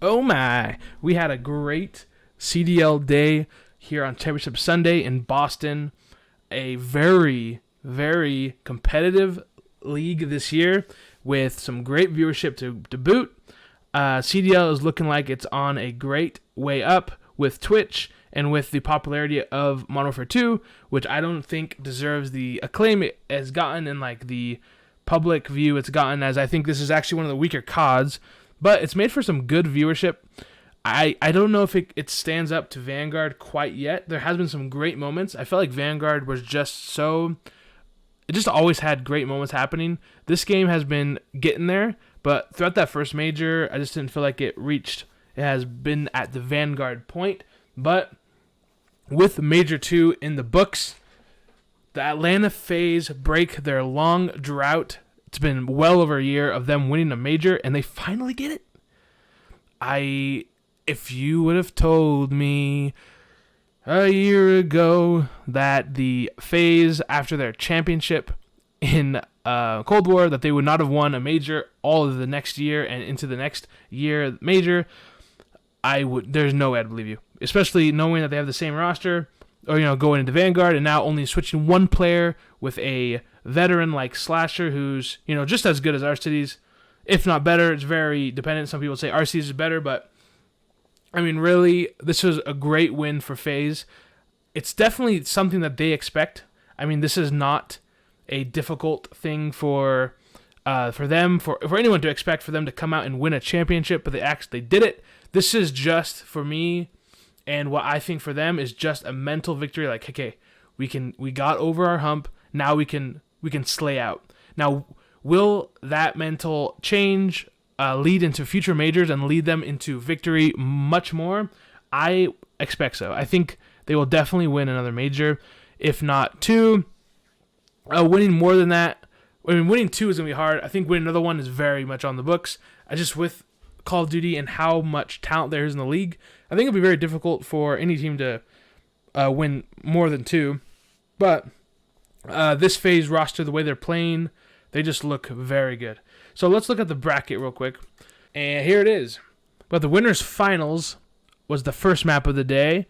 Oh my! We had a great CDL day here on Championship Sunday in Boston. A very, very competitive league this year with some great viewership to boot. CDL is looking like it's on a great way up with Twitch and with the popularity of Modern Warfare 2, which I don't think deserves the acclaim it has gotten in like the public view it's gotten, as I think this is actually one of the weaker CODs, but it's made for some good viewership. I don't know if it stands up to Vanguard quite yet. There has been some great moments. I felt like Vanguard was just so... It just always had great moments happening. This game has been getting there, but throughout that first major, I just didn't feel like it has been at the Vanguard point. But with Major 2 in the books, the Atlanta Faze break their long drought. It's been well over a year of them winning a major, and they finally get it. If you would have told me a year ago that the Faze, after their championship in Cold War, that they would not have won a major all of the next year and into the next year major, there's no way I'd believe you. Especially knowing that they have the same roster, or going into Vanguard and now only switching one player with a veteran like Slasher, who's just as good as Arcides, if not better. It's very dependent. Some people say Arcides is better, but I mean, really, this was a great win for FaZe. It's definitely something that they expect. I mean, this is not a difficult thing for them, for anyone to expect, for them to come out and win a championship, but they did it. This is just, for me, and what I think for them is just a mental victory. Like, okay, we got over our hump. Now we can slay out. Now, will that mental change lead into future majors and lead them into victory much more? I expect so. I think they will definitely win another major, if not two. Winning more than that, winning two is going to be hard. I think winning another one is very much on the books. With Call of Duty and how much talent there is in the league, I think it'll be very difficult for any team to win more than two. But this Faze roster, the way they're playing, they just look very good. So let's look at the bracket real quick. And here it is. But the winners finals was the first map of the day.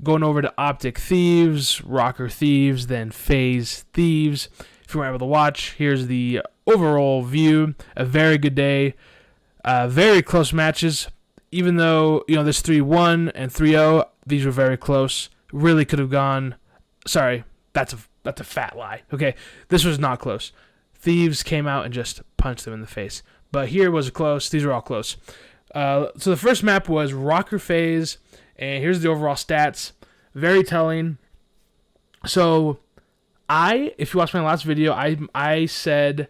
Going over to Optic Thieves, Rocker Thieves, then Faze Thieves. If you weren't able to watch, here's the overall view. A very good day. Very close matches. Even though there's 3-1 and 3-0, these were very close. Really could have gone. Sorry, that's a fat lie. Okay, this was not close. Thieves came out and just punched them in the face. But here was close. These were all close. So the first map was Rocker Faze, and here's the overall stats. Very telling. So if you watched my last video, I said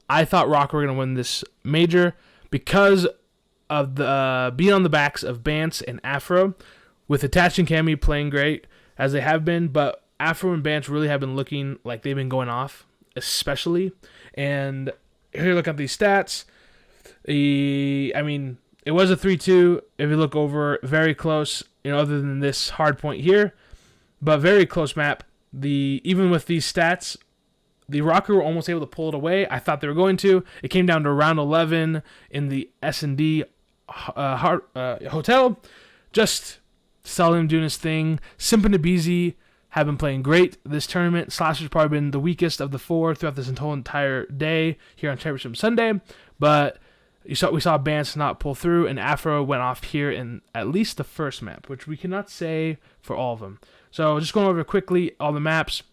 I thought Rocker were going to win this major because of the being on the backs of Bance and Afro, with Attach and Cammy playing great as they have been, but Afro and Bance really have been looking like they've been going off, especially. And here, look at these stats. It was a 3-2. If you look over, very close, other than this hard point here, but very close map. Even with these stats, the Rocker were almost able to pull it away. I thought they were going to. It came down to round 11 in the S&D hotel. Just Salim doing his thing. Simp and Abizi have been playing great this tournament. Slasher's probably been the weakest of the four throughout this whole entire day here on Championship Sunday. But we saw Bance not pull through, and Afro went off here in at least the first map, which we cannot say for all of them. So just going over quickly all the maps.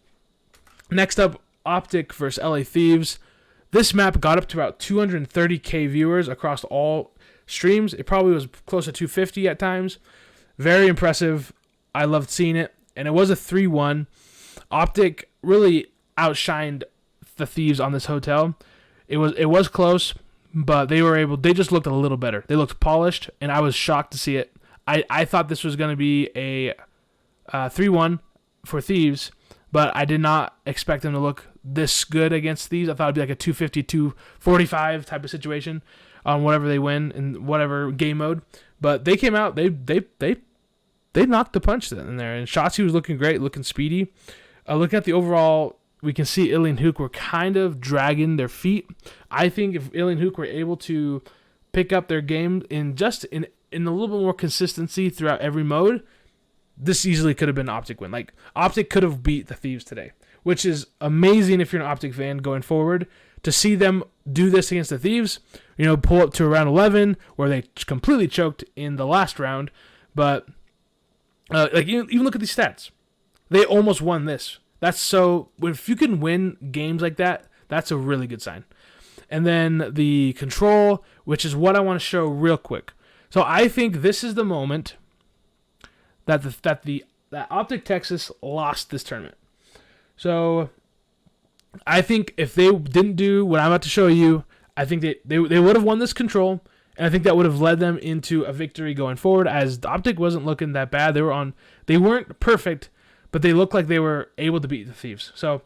Next up, Optic versus LA Thieves. This map got up to about 230k viewers across all streams. It probably was close to 250 at times. Very impressive. I loved seeing it. And it was a 3-1. Optic really outshined the Thieves on this hotel. It was close, but they just looked a little better. They looked polished, and I was shocked to see it. I thought this was going to be a 3-1 for Thieves, but I did not expect them to look this good against Thieves. I thought it'd be like a 250-245 type of situation on whatever they win in whatever game mode. But they came out, they knocked the punch in there, and Shotzi was looking great, looking speedy. Looking at the overall, we can see Illy and Hook were kind of dragging their feet. I think if Illy and Hook were able to pick up their game in in a little bit more consistency throughout every mode, this easily could have been an Optic win. Like, Optic could have beat the Thieves today, which is amazing if you're an Optic fan going forward. To see them do this against the Thieves, pull up to around 11, where they completely choked in the last round. But, even look at these stats. They almost won this. If you can win games like that, that's a really good sign. And then the control, which is what I want to show real quick. So I think this is the moment that Optic Texas lost this tournament. So I think if they didn't do what I'm about to show you, I think they would have won this control, and I think that would have led them into a victory going forward, as the Optic wasn't looking that bad. They weren't perfect, but they looked like they were able to beat the Thieves. So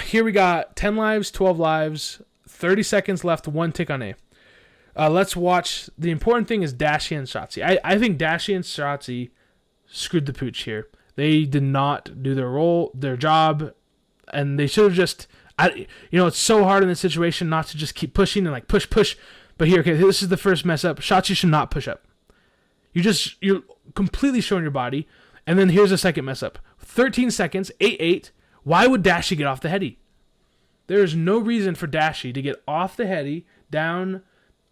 here we got 10 lives, 12 lives, 30 seconds left, 1 tick on A. Let's watch. The important thing is Dashi and Shotzi. I think Dashi and Shotzi screwed the pooch here. They did not do their job, and they should have just. It's so hard in this situation not to just keep pushing and push. But here, okay, this is the first mess up. Shotzi should not push up. You're completely showing your body, and then here's a second mess up. 13 seconds, 8-8. Why would Dashi get off the heady? There is no reason for Dashi to get off the heady down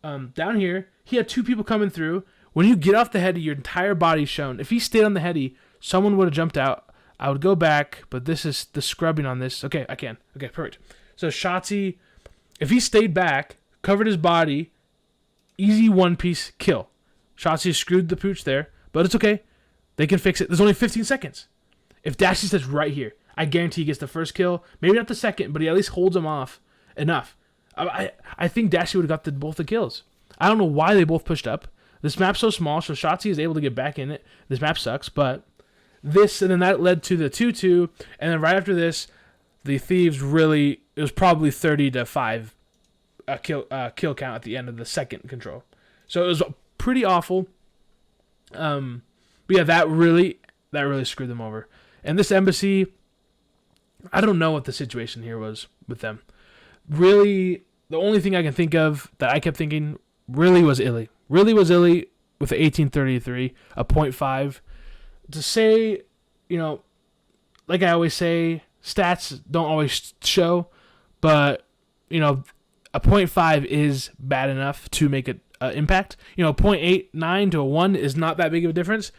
here. He had 2 people coming through. When you get off the heady, your entire body's shown. If he stayed on the heady, someone would have jumped out. I would go back, but this is the scrubbing on this. Okay, I can. Okay, perfect. So Shotzi, if he stayed back, covered his body, easy one-piece kill. Shotzi screwed the pooch there, but it's okay. They can fix it. There's only 15 seconds. If Dashi says right here, I guarantee he gets the first kill. Maybe not the second, but he at least holds him off enough. I think Dashi would have got both the kills. I don't know why they both pushed up. This map's so small, so Shotzi is able to get back in it. This map sucks, but this, and then that led to the 2-2, and then right after this, the Thieves it was probably 30-5 kill count at the end of the second control. So it was pretty awful. But yeah, that really screwed them over. And this embassy, I don't know what the situation here was with them. Really, the only thing I can think of that I kept thinking really was Illy. Really was Illy with the 1833, a 0.5. To say, like I always say, stats don't always show, but, a 0.5 is bad enough to make an impact. 0.89 to a 1 is not that big of a difference,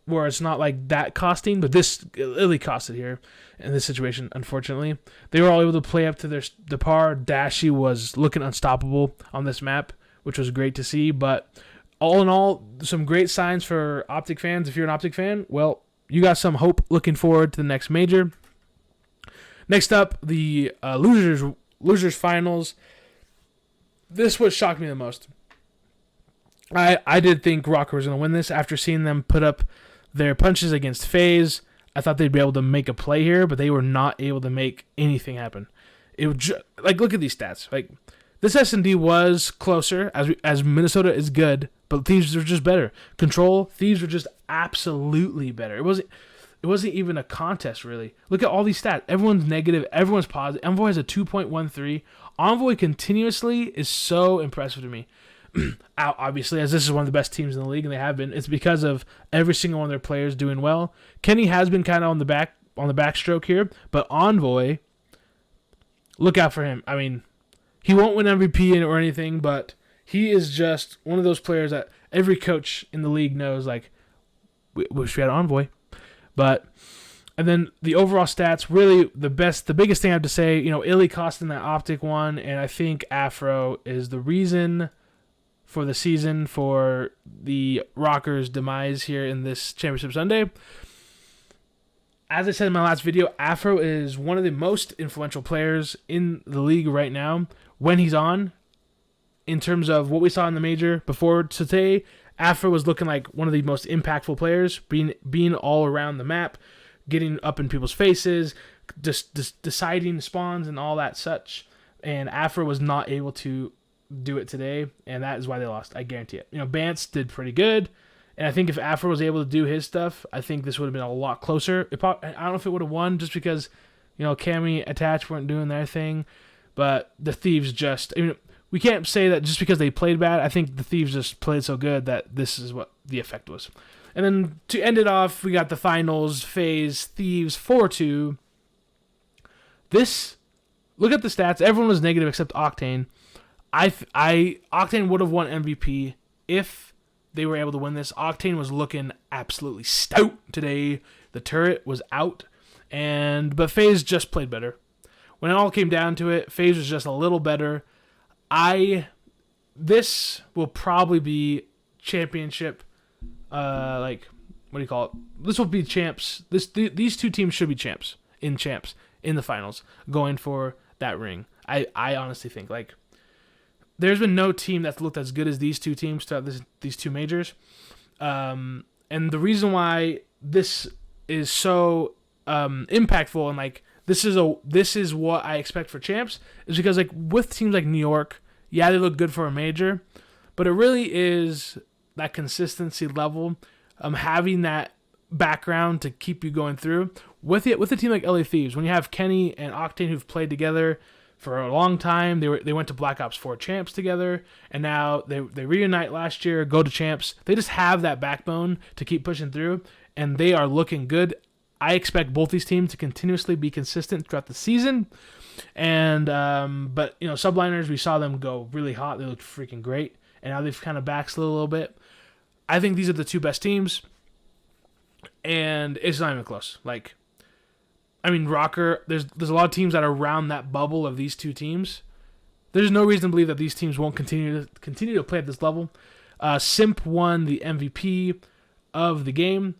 where it's not like that costing, but this Illy costed here in this situation, unfortunately. They were all able to play up to the par. Dashi was looking unstoppable on this map, which was great to see, but all in all, some great signs for Optic fans. If you're an Optic fan, well, you got some hope looking forward to the next major. Next up, the losers finals. This what shocked me the most. I did think Rocker was going to win this after seeing them put up their punches against Faze. I thought they'd be able to make a play here, but they were not able to make anything happen. It was look at these stats. This S&D was closer, as Minnesota is good, but Thieves were just better. Control, Thieves were just absolutely better. It wasn't even a contest, really. Look at all these stats. Everyone's negative. Everyone's positive. Envoy has a 2.13. Envoy continuously is so impressive to me. Obviously, as this is one of the best teams in the league, and they have been, it's because of every single one of their players doing well. Kenny has been kind of on the backstroke here, but Envoy, look out for him. I mean, he won't win MVP or anything, but he is just one of those players that every coach in the league knows, we wish we had Envoy. And then the overall stats, really the biggest thing I have to say, Illy costing that Optic one, and I think Afro is the reason for the season for the Rockers' demise here in this Championship Sunday. As I said in my last video, Afro is one of the most influential players in the league right now when he's on. In terms of what we saw in the major before today, Afro was looking like one of the most impactful players, being all around the map, getting up in people's faces, just deciding spawns and all that such. And Afro was not able to do it today, and that is why they lost. I guarantee it. Bance did pretty good, and I think if Afro was able to do his stuff, I think this would have been a lot closer. I don't know if it would have won just because, Cammy Attach weren't doing their thing, but the Thieves just, we can't say that just because they played bad. I think the Thieves just played so good that this is what the effect was. And then to end it off, we got the finals, Faze, Thieves, 4-2. Look at the stats. Everyone was negative except Octane. Octane would have won MVP if they were able to win this. Octane was looking absolutely stout today. The turret was out, but Faze just played better. When it all came down to it, Faze was just a little better. This will probably be championship. What do you call it? This will be champs. These two teams should be champs in the finals, going for that ring. I honestly think there's been no team that's looked as good as these two teams throughout these two majors. And the reason why this is so impactful and this is what I expect for champs is because with teams like New York, yeah, they look good for a major, but it really is that consistency level, having that background to keep you going through. With a team like LA Thieves, when you have Kenny and Octane who've played together for a long time, they went to Black Ops 4 champs together, and now they reunite last year, go to champs. They just have that backbone to keep pushing through, and they are looking good. I expect both these teams to continuously be consistent throughout the season. And but subliners, we saw them go really hot. They looked freaking great, and now they've kind of backslid a little bit. I think these are the two best teams, and it's not even close. Rocker, there's a lot of teams that are around that bubble of these two teams. There's no reason to believe that these teams won't continue to play at this level. Simp won the MVP of the game.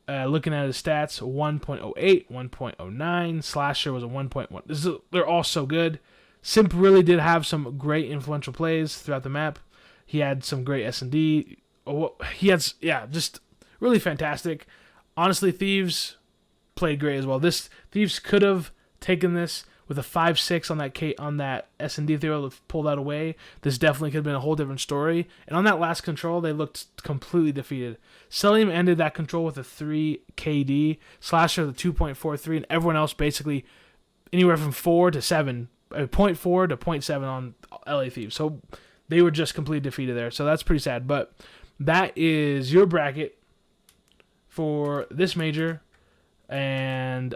Looking at his stats, 1.08, 1.09. Slasher was a 1.1. They're all so good. Simp really did have some great influential plays throughout the map. He had some great S&D. Just really fantastic. Honestly, Thieves played great as well. Thieves could have taken this with a 5-6 on that S&D if they were able to pull that away. This definitely could have been a whole different story. And on that last control, they looked completely defeated. Selim ended that control with a 3 KD, Slasher the 2.43, and everyone else basically anywhere from 4 to 7, 0.4 to 0.7 on LA Thieves. So they were just completely defeated there. So that's pretty sad. But that is your bracket for this major. And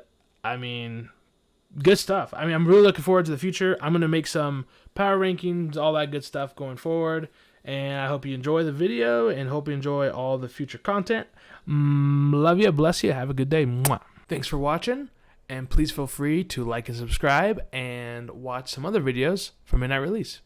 good stuff. I'm really looking forward to the future. I'm going to make some power rankings, all that good stuff going forward. And I hope you enjoy the video and hope you enjoy all the future content. Love you. Bless you. Have a good day. Mwah. Thanks for watching. And please feel free to like and subscribe and watch some other videos from Midnight Release.